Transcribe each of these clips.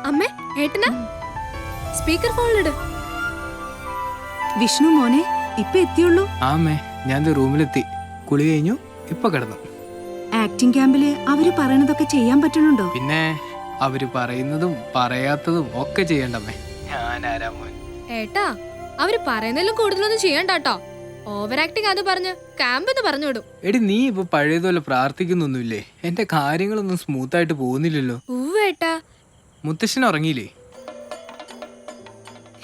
അമ്മേ ഏട്ടനാ സ്പീക്കർ ഫോണിലിട്. വിഷ്ണു മോനെ ഇപ്പൊ എത്തിയുള്ളൂ? ആമേ ഞാൻ റൂമിലെത്തി, കുളി കഴിഞ്ഞു, ഇപ്പൊ കിടന്നു. ആക്ടിംഗ് ക്യാമ്പില് അവര് പറയണതൊക്കെ ചെയ്യാൻ പറ്റുന്നുണ്ടോ? പിന്നെ അവര് പറയുന്നതും പറയാത്തതും ഒക്കെ ചെയ്യണ്ടമ്മേ. ഞാനാരാ മോൻ? ഏട്ടാ അവര് പറയുന്നതിലും കൂടുതലൊന്നും ചെയ്യണ്ടാട്ടോ. ഓവർ ആക്ടിങ് അത് പറഞ്ഞ് ക്യാമ്പ് എന്ന് പറഞ്ഞു വിടും. എടി നീ ഇപ്പൊ പഴയതുപോലെ പ്രാർത്ഥിക്കുന്നൊന്നുമില്ലേ? എന്റെ കാര്യങ്ങളൊന്നും സ്മൂത്ത് ആയിട്ട് പോകുന്നില്ലല്ലോ. ഏട്ടാ മുത്തശ്ശൻ ഉറങ്ങിയില്ലേ?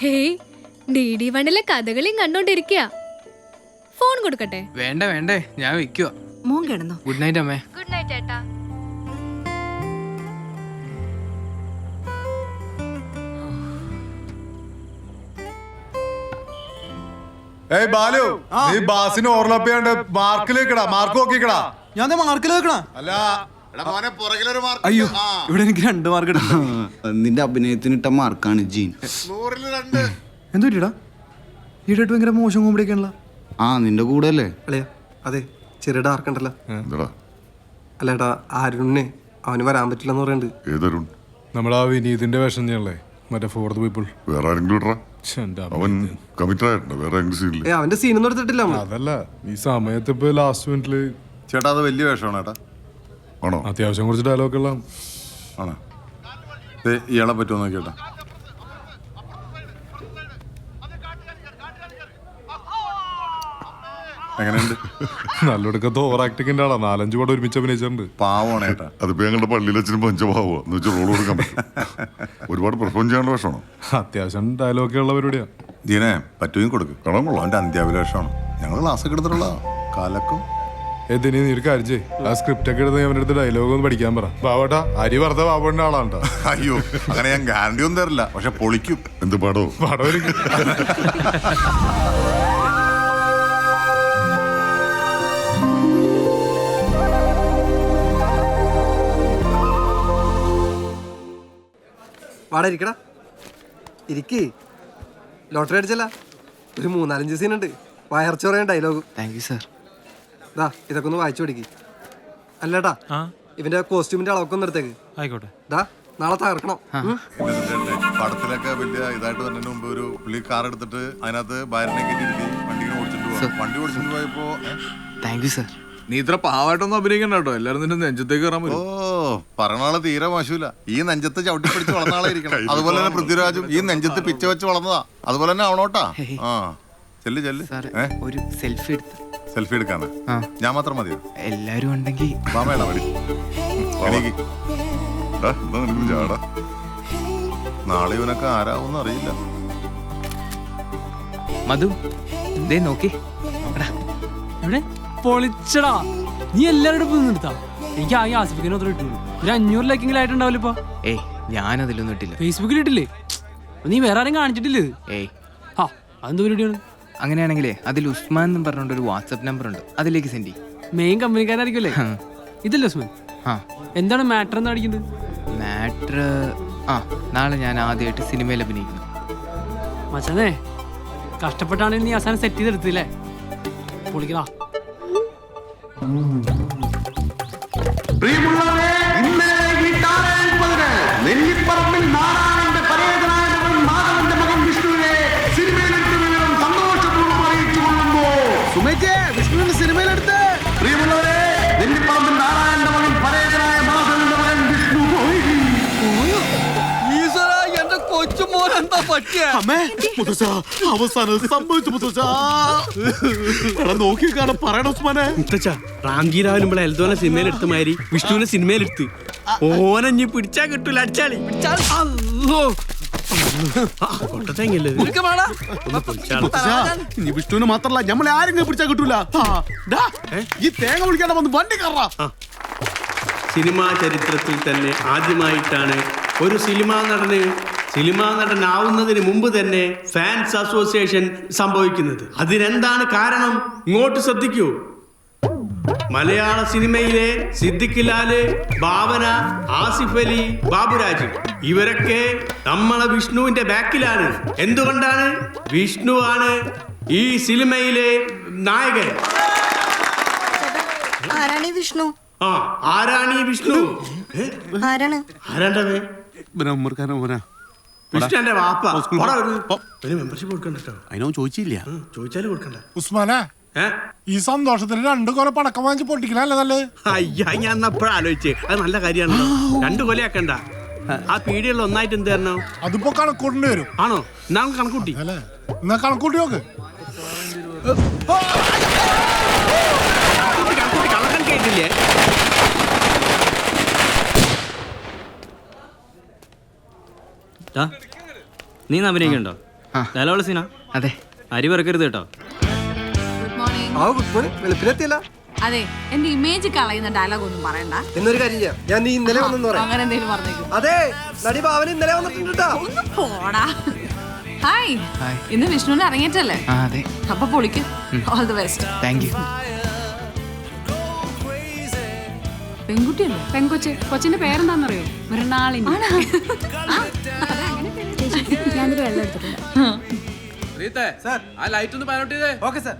ഹേയ് DD1 കഥകളിയും കണ്ടോണ്ടിരിക്കുക. ഫോൺ കൊടുക്കട്ടെ? വേണ്ട വേണ്ടേ, ഞാൻ വെക്കുവാ. മോൻ കിടന്നോ? ഗുഡ് നൈറ്റ് അമ്മേ. ഗുഡ് നൈറ്റ് ഏട്ടാ. ഏയ് ബാലു, നീ ബാസിന് ഓവർലാപ്പ് ചെയ്യാണ്ട് മാർക്കിലേക്കടാ, മാർക്ക് നോക്കിക്കടാ. ഞാൻ മാർക്കിൽ വെക്കണ. അല്ല അയ്യോ ഇവിടെ എനിക്ക് 2 മാർക്ക് നിന്റെ അഭിനയത്തിന് ഇട്ട മാർക്കാണ് ജീൻ. എന്തുപറ്റിടാ? ഈടായിട്ട് ഭയങ്കര മോശം കോമഡി ഒക്കെ ആണല്ലോ. നിന്റെ കൂടെ അല്ലേ? അല്ലയാ അതെ, ചെറിയ ഡാർക്ക് ഉണ്ടല്ലോ. അല്ല ഏട്ടാ, അരുണിനെ അവന് വരാൻ പറ്റില്ലെന്ന് പറയുന്നുണ്ട്. നമ്മളാ വിനീതിന്റെ വേഷം ചെയ്യണല്ലേ, മറ്റേ ഫോർത്ത് പീപ്പിൾ. വേറെ ആരെങ്കിലും അവൻ കമ്മിറ്റ് ആയിട്ടുണ്ട്, വേറെ അവന്റെ സീനൊന്നും എടുത്തിട്ടില്ല. അതല്ല ഈ സമയത്ത് ഇപ്പൊ ലാസ്റ്റ് മിനിറ്റില്. ചേട്ടാ അത് വലിയ വേഷമാണ് ചേട്ടാ. ആണോ? അത്യാവശ്യം കുറച്ച് ഡയലോഗെല്ലാം ആണോ? ഇയാളെ പറ്റുമോ നോക്കിയേട്ടാ. എങ്ങനെയുണ്ട്? നല്ലൊടുക്കത്ത് ഓവർ ആക്ടിങ്ങിന്റെ ആളാ. 4-5 പടം ഒരുമിച്ച് അഭിനയിച്ചിട്ടുണ്ട്. പാവമാണ് ചേട്ടാ. അതിപ്പോ ഞങ്ങളുടെ പള്ളിയിൽ അച്ഛനും പഞ്ചഭാവോ എന്ന് വെച്ചാൽ റോൾ കൊടുക്കാൻ പറ്റും. ഒരുപാട് പെർഫോം ചെയ്യാനുള്ള വേഷമാണോ? അത്യാവശ്യം ഡയലോഗ് ഉള്ള പരിപാടിയാ. ജീനെ പറ്റുകയും കൊടുക്കും. കാണാൻ കൊള്ളാം. അവന്റെ അന്ത്യാഭിലാഷമാണ്. ഞങ്ങൾ ക്ലാസ്സൊക്കെ എടുത്തിട്ടുള്ള കാലക്കും. നീ ഒരു കാര്യം ചെയ്യ്, ആ സ്ക്രിപ്റ്റ് ഒക്കെ എടുത്ത് അവന്റെ അടുത്ത് ഡയലോഗ് ഒന്ന് പഠിക്കാൻ പറ. ബാബട്ടാ അരി വറുത്ത ബാബുവിന്റെ ആളാണ്. അയ്യോ അങ്ങനെ ഞാൻ ഗ്യാരണ്ടി ഒന്നും തരില്ല, പക്ഷെ പൊളിക്കും. എന്ത് പാടോ? പടം വാടാ ഇരിക്കടാ, ഇരിക്കേ. ലോട്ടറി അടിച്ചല്ല, ഒരു 3-4 സീനുണ്ട്. വയർച്ചോറയും ഡയലോഗും. Thank you sir. ദാ ഇതൊക്കെ ഒന്ന് വായിച്ചു പഠിക്ക്. അല്ലേട്ടാ ഇവന്റെ കോസ്റ്റ്യൂമിന്റെ അളവൊക്കെ ഒന്ന് എടുത്തേക്ക്. ആയിക്കോട്ടെ. ദാ നാളെ തകർക്കണം. പടത്തിലൊക്കെ വലിയ ഇതായിട്ട് തന്നെ മുമ്പ് ഒരു പുള്ളി കാർ എടുത്തിട്ട് അതിനകത്ത് ഭാര്യനെ കയറ്റിയിരുത്തി വണ്ടി ഓടിച്ചിട്ട് പോയപ്പോ. Thank you sir. നീ ഇത്ര പാവായിട്ടൊന്നും അഭിനയിക്കണ്ട കേട്ടോ, എല്ലാരും നിന്റെ നെഞ്ചത്തേക്ക് കയറാൻ പറ്റും. പറഞ്ഞാളെ തീരെ മോശമില്ല. ഈ നെഞ്ചത്ത് ചവിട്ടി പിടിച്ച് വളർന്ന ആളായിരിക്കണം. അതുപോലെ തന്നെ പൃഥ്വിരാജും ഈ നെഞ്ചത്ത് പിച്ച വെച്ച് വളർന്നതാ. അതുപോലെ തന്നെ ആവണോട്ടാ. ചെല്ല് ചെല്ല്. ഒരു സെൽഫി എടുത്ത്. സെൽഫി എടുക്കാനാ? ഞാൻ മാത്രം മതിയോ? എല്ലാരും ഉണ്ടെങ്കിൽ ചാടാ. നാളെ ഇവനൊക്കെ ആരാവും അറിയില്ല. മധു ദേ നോക്കി. പൊളിച്ചടാ, നീ എല്ലാവരുടെ നിർത്താം. എനിക്ക് ആകെ ആസിഫിക്കിനെ ഒത്ര ഇട്ടുള്ളൂ. ഒരു 500 ലൈക്കെങ്കിലും ആയിട്ടുണ്ടാവില്ല ഇപ്പൊ. ഏയ് ഞാനതിലൊന്നും ഇട്ടില്ല. ഫേസ്ബുക്കിൽ ഇട്ടില്ലേ? നീ വേറെ ആരും കാണിച്ചിട്ടില്ലേ? ഏയ് അതെന്ത് പരിപാടിയാണ്? അങ്ങനെയാണെങ്കിലേ അതിൽ ഉസ്മാൻ എന്ന് പറഞ്ഞോണ്ട് ഒരു വാട്സ്ആപ്പ് നമ്പർ ഉണ്ട്, അതിലേക്ക് സെൻഡ് ചെയ്യും. മെയിൻ കമ്പനിക്കാരായിരിക്കുമല്ലേ? ഇതല്ലേ ഉസ്മാൻ? എന്താണ് മാറ്റർ എന്ന് അടിക്കുന്നത്? മാറ്റർ നാളെ ഞാൻ ആദ്യമായിട്ട് സിനിമയിൽ അഭിനയിക്കുന്നു. മച്ചാനെ കഷ്ടപ്പെട്ടാണെങ്കിൽ നീ അവസാനം സെറ്റ് ചെയ്തെടുത്തില്ലേ? പൊളിക്കടാ. വിഷ്ണുവിന്റെ സിനിമയിലെടുത്ത് എന്റെ കൊച്ചുമോൻ എന്താ പറ്റിയ? അവസാനം സംഭവിച്ചു മുത്തച്ഛാ. നോക്കി കാണാൻ പറയണ ഉസ്മാനെ. മുത്തച്ഛാ, റാംജി റാവിന് നമ്മളെ എൽദോനെ സിനിമയിലെടുത്ത മാതിരി വിഷ്ണുവിനെ സിനിമയിലെടുത്ത്. ഓനഞ്ഞി പിടിച്ചാ കിട്ടൂല, അടിച്ചാളി. ഇനി വിഷ്ണുവിന് മാത്രല്ല നമ്മളെ ആരെങ്കിലും പിടിച്ചാൽ കിട്ടൂല. ഈ തേങ്ങ വിളിക്കാണ്ട് വന്ന് വണ്ടി കയറാ. സിനിമാ ചരിത്രത്തിൽ തന്നെ ആദ്യമായിട്ടാണ് ഒരു സിനിമാ നടനാവുന്നതിന് മുമ്പ് തന്നെ ഫാൻസ് അസോസിയേഷൻ സംഭവിക്കുന്നത്. അതിനെന്താണ് കാരണം? ഇങ്ങോട്ട് ശ്രദ്ധിക്കൂ. മലയാള സിനിമയിലെ സിദ്ദിഖ് ലാല്, ഭാവന, ആസിഫ് അലി, ബാബുരാജ് ഇവരൊക്കെ നമ്മളെ വിഷ്ണുവിന്റെ ബാക്കിലാണ്. എന്തുകൊണ്ടാണ്? വിഷ്ണു ആണ് ഈ സിനിമയിലെ നായകൻ. ആരാണ് വിഷ്ണു? ആരാണ് ഈ വിഷ്ണു? ആരാണ്? ആരാണ്ടവേ? ഇവനെ ഉമ്മർക്കാരൻ മോനാ വിഷ്ണു എന്റെ വാപ്പ ഓ, സ്കൂളിൽ പോടാ പോ. അവിടുന്ന്. പോ. ഒരു മെമ്പർഷിപ്പ് കൊടുക്കണ്ട കേട്ടോ. അതിനവൻ ചോദിച്ചില്ല ചോദിച്ചാലും കൊടുക്കണ്ട. ഉസ്മാനെ ഏ? ഈ സന്തോഷത്തിന് 2 കൊല പടക്കം വാങ്ങിച്ച് പൊട്ടിക്കലല്ലേ നല്ലത്? അയ്യ ഞാൻ എപ്പോഴും ആലോചിച്ചേ അത് നല്ല കാര്യമാണല്ലോ. 2 കൊലയാക്കണ്ട. ആ പീടിയുള്ള ഒന്നായിട്ട് എന്ത് തരണോ? അതിപ്പോ കണക്കൂട്ടേണ്ടി വരും. ആണോ? എന്നാ കണക്കൂട്ടി. അല്ലേ? എന്നാ കണക്കൂട്ടി നോക്ക്. കളക്കാൻ കേട്ടില്ലേ? നീ അഭിനയിക്കണ്ടോ? ഡയലോഗ് സീനാ? അതെ. അരി വെറുക്കരുത് കേട്ടോ. Good morning. ആ ഗുഡ് മോർണിംഗ്. വെളുപ്പിലെത്തിയല്ല. അതെ എന്റെ ഇമേജ് കളയുന്ന ഡയലോഗ് ഒന്നും പറയണ്ട. എന്നൊരു കാര്യം ചെയ്യാം, ഞാൻ നീ ഇന്നലെ വന്നെന്ന് പറയാം. അങ്ങനെ എന്തെങ്കിലും പറഞ്ഞേക്കും. അതെ നടി ഭാവന ഇന്നലെ വന്നിട്ടുണ്ട് ട്ടാ. ഒന്ന് പോടാ. ഹായ്, ഇന്ന് വിഷ്ണുവിനെ ഇറങ്ങിയിട്ടല്ലേ? അതെ. അപ്പൊ പൊളിക്കും. All the best. Thank you. പെൺകുട്ടിയല്ലേ? പെൺകൊച്ച്. കൊച്ചിന്റെ പേരെന്താണെന്നറിയോ? മൃണാളിനി. ഞാനൊരു വെള്ളം എടുത്തിട്ടുണ്ട്. ആ ലൈറ്റ് ഒന്ന് പാനോട്ട് ചെയ്തേ. Okay sir.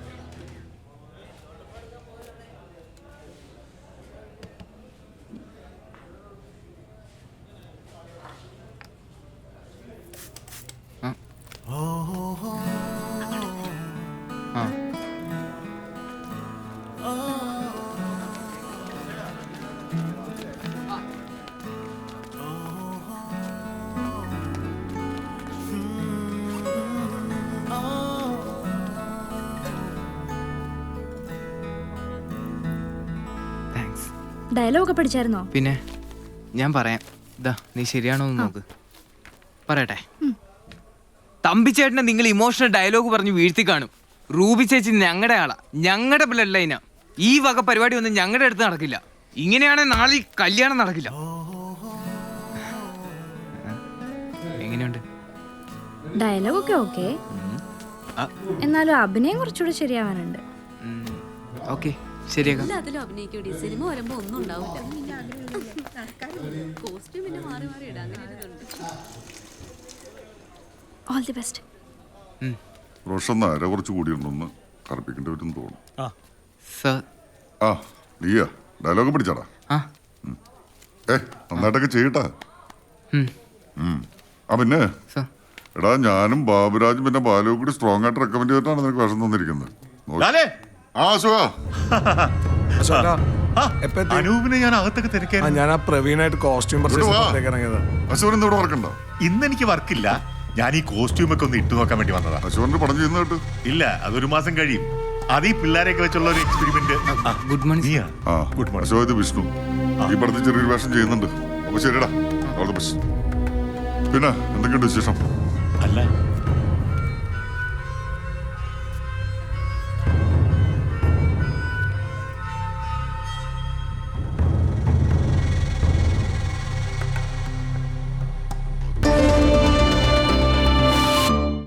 താങ്ക്സ്. ഡയലോഗ് പഠിച്ചായിരുന്നോ? പിന്നെ ഞാൻ പറയാം. ഇതാ നീ ശരിയാണോ എന്ന് നോക്ക്. പറയട്ടെ. തമ്പിച്ചേട്ടനെ നിങ്ങൾ ഇമോഷണൽ ഡയലോഗ് പറഞ്ഞ് വീഴ്ത്തി കാണും. റൂബി ചേച്ചി ഞങ്ങളുടെ ആളാ, ഞങ്ങളുടെ ബ്ലഡ് ലൈനാ. ഈ വക പരിപാടി ഒന്നും ഞങ്ങളുടെ അടുത്ത് നടക്കില്ല. ഇങ്ങനെയാണെങ്കിൽ നാളെ ഈ കല്യാണം നടക്കില്ല. എങ്ങനെയുണ്ട്? ഡയലോഗ് ഒക്കെ ഓക്കെ, എന്നാലും അഭിനയം കുറച്ചുകൂടെ ശരിയാവാനുണ്ട്. ഓക്കെ, ശരിയാക്കാം. അതിലും അഭിനയിക്കൂടി. സിനിമ വരുമ്പോ ഒന്നും ഉണ്ടാവില്ല. കോസ്റ്റ്യൂം പിന്നെ മാറി മാറി ഇടാം. അങ്ങനെ ഓൾ ദി ബെസ്റ്റ്. റോഷൻ അര കുറച്ച് കൂടിയുണ്ടെന്ന് കറപ്പിക്കേണ്ടി വരും തോന്നുന്നു. സർ. ആ നീയാ ഡയലോഗ് പിടിച്ചാടാ. നന്നായിട്ടൊക്കെ ചെയ്യട്ടാ. ആ പിന്നെ എടാ ഞാനും ബാബുരാജും പിന്നെ ബാലുവും കൂടി സ്ട്രോങ് ആയിട്ട് റെക്കമെൻഡ് ചെയ്തിട്ടാണ് നിനക്ക് വിഷം തന്നിരിക്കുന്നത്. ആ അശോക, അനൂപിനെ ഞാൻ അകത്തൊക്കെ തിരക്കാൻ. ഞാൻ ആ പ്രവീണായിട്ട് കോസ്റ്റ്യൂം അശോകൻ ഇവിടെ വർക്കുണ്ടോ? ഇന്ന് എനിക്ക് വർക്കില്ല. ഞാൻ ഈ കോസ്റ്റ്യൂം ഒക്കെ ഒന്ന് ഇട്ടു നോക്കാൻ വേണ്ടി വന്നതാ. അശോകന്റെ പടം ചെയ്യുന്ന കേട്ട്. ഇല്ല, അതൊരു മാസം കഴിയും. അത് ഈ പിള്ളേരെയൊക്കെ വെച്ചുള്ള ഒരു എക്സ്പെരിമെന്റ്. Good morning. ആ ഗുഡ് മോർണിംഗ്. അശോക്, ഇത് വിഷ്ണു. ഈ പടത്തിൽ ചെറിയൊരു വേഷം ചെയ്യുന്നുണ്ട്. അപ്പൊ ശരിടാ, ഓൾ ദി ബെസ്റ്റ്. പിന്നെ എന്തൊക്കെയുണ്ട് വിശേഷം? അല്ല